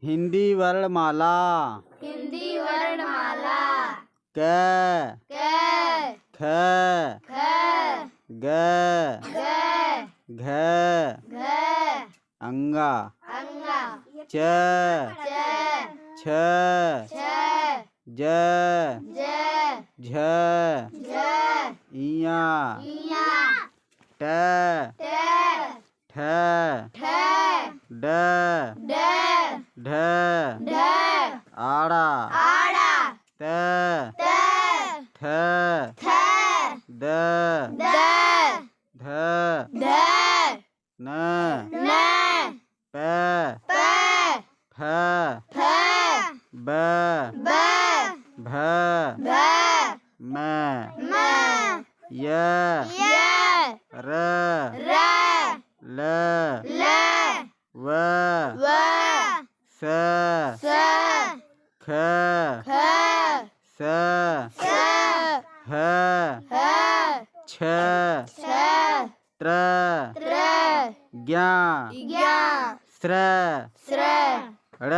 हिंदी वर्णमाला हिंदी वर्णमाला क क ख ख ग ग घ घ अंगा अंगा च च छ छ ज ज झ झ इया इया ट ट ठ ठ ड ड ढ ढ आड़ा आड़ा त त थ थ द द ध ध न न प प फ फ ब ब भ भ म म य य र र ल ल व व स स ख ख स स ह ह छ छ त्र त्र ज्ञा ज्ञा स्र स्र ळ